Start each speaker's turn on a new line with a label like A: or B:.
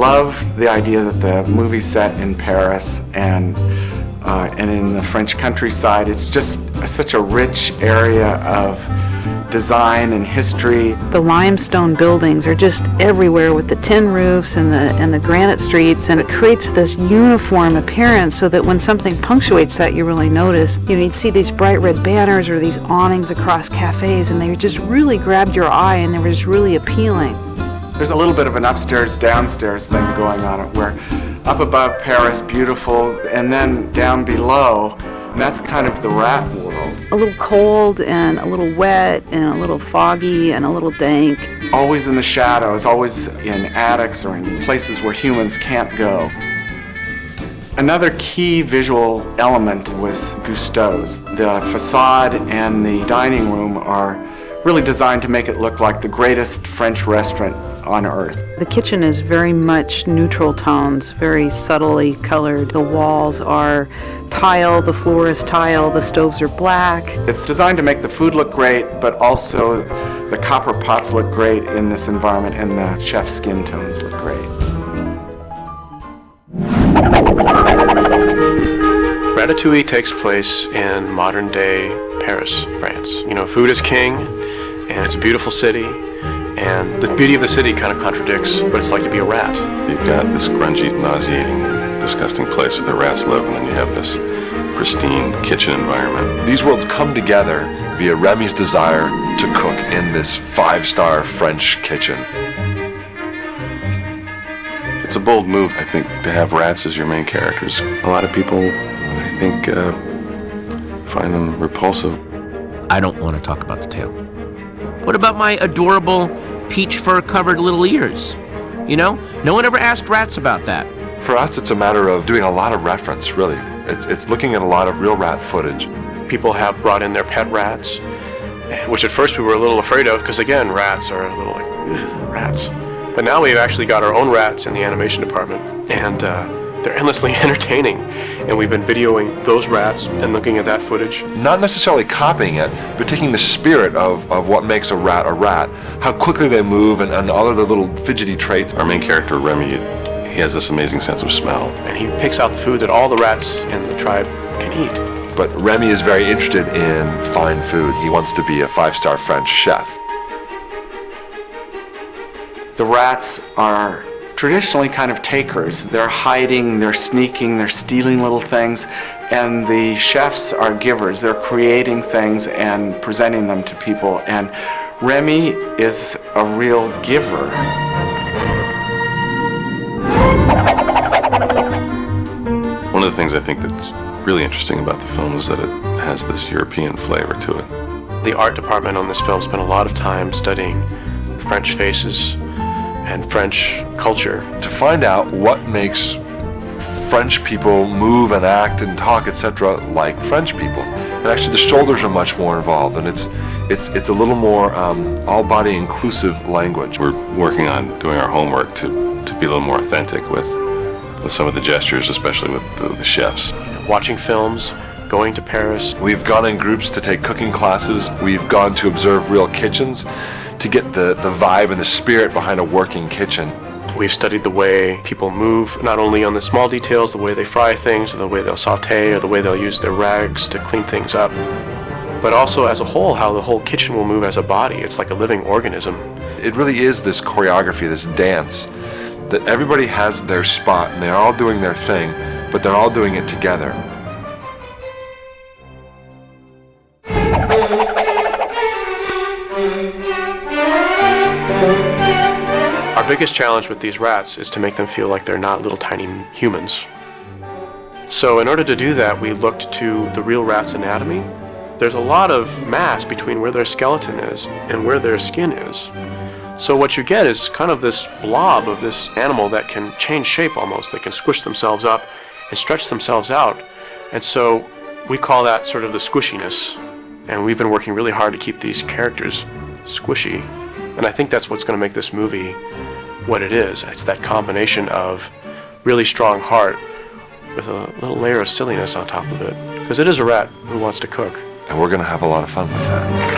A: love the idea that the movie's set in Paris and in the French countryside. It's just such a rich area of design and history.
B: The limestone buildings are just everywhere with the tin roofs and the granite streets, and it creates this uniform appearance so that when something punctuates that, you really notice. You know, you'd see these bright red banners or these awnings across cafes, and they just really grabbed your eye, and they were just really appealing.
A: There's a little bit of an upstairs downstairs thing going on, where up above Paris, beautiful, and then down below, and that's kind of the rat world.
B: A little cold and a little wet and a little foggy and a little dank.
A: Always in the shadows, always in attics or in places where humans can't go. Another key visual element was Gusteau's. The facade and the dining room are really designed to make it look like the greatest French restaurant on earth.
B: The kitchen is very much neutral tones, very subtly colored. The walls are tile, the floor is tile, the stoves are black.
A: It's designed to make the food look great, but also the copper pots look great in this environment, and the chef's skin tones look great.
C: Ratatouille takes place in modern-day Paris, France. You know, food is king, and it's a beautiful city, and the beauty of the city kind of contradicts what it's like to be a rat.
D: You've got this grungy, nauseating, disgusting place where the rats live, and then you have this pristine kitchen environment.
E: These worlds come together via Rémy's desire to cook in this 5-star French kitchen.
D: It's a bold move, I think, to have rats as your main characters. A lot of people, I think, find them repulsive.
F: I don't want to talk about the tail. What about my adorable peach fur-covered little ears? You know, no one ever asked rats about that.
E: For us, it's a matter of doing a lot of reference, really. It's looking at a lot of real rat footage.
C: People have brought in their pet rats, which at first we were a little afraid of, because again, rats are a little like, ugh, rats. But now we've actually got our own rats in the animation department, and they're endlessly entertaining. And we've been videoing those rats and looking at that footage.
E: Not necessarily copying it, but taking the spirit of what makes a rat, how quickly they move, and all of the little fidgety traits.
D: Our main character, Rémy, he has this amazing sense of smell.
C: And he picks out the food that all the rats in the tribe can eat.
E: But Rémy is very interested in fine food. He wants to be a 5-star French chef.
A: The rats are traditionally kind of takers. They're hiding, they're sneaking, they're stealing little things, and the chefs are givers. They're creating things and presenting them to people, and Rémy is a real giver.
D: One of the things I think that's really interesting about the film is that it has this European flavor to it.
C: The art department on this film spent a lot of time studying French faces and French culture.
E: To find out what makes French people move and act and talk, etc., like French people. And actually the shoulders are much more involved, and it's a little more all-body inclusive language.
D: We're working on doing our homework to be a little more authentic with some of the gestures, especially with the chefs.
C: You know, watching films, going to Paris.
E: We've gone in groups to take cooking classes. We've gone to observe real kitchens to get the vibe and the spirit behind a working kitchen.
C: We've studied the way people move, not only on the small details, the way they fry things, or the way they'll saute, or the way they'll use their rags to clean things up, but also as a whole, how the whole kitchen will move as a body. It's like a living organism.
E: It really is this choreography, this dance, that everybody has their spot, and they're all doing their thing, but they're all doing it together.
C: Our biggest challenge with these rats is to make them feel like they're not little tiny humans. So in order to do that, we looked to the real rat's anatomy. There's a lot of mass between where their skeleton is and where their skin is. So what you get is kind of this blob of this animal that can change shape almost. They can squish themselves up and stretch themselves out. And so we call that sort of the squishiness. And we've been working really hard to keep these characters squishy. And I think that's what's going to make this movie what it is. It's that combination of really strong heart with a little layer of silliness on top of it. Because it is a rat who wants to cook.
E: And we're going to have a lot of fun with that.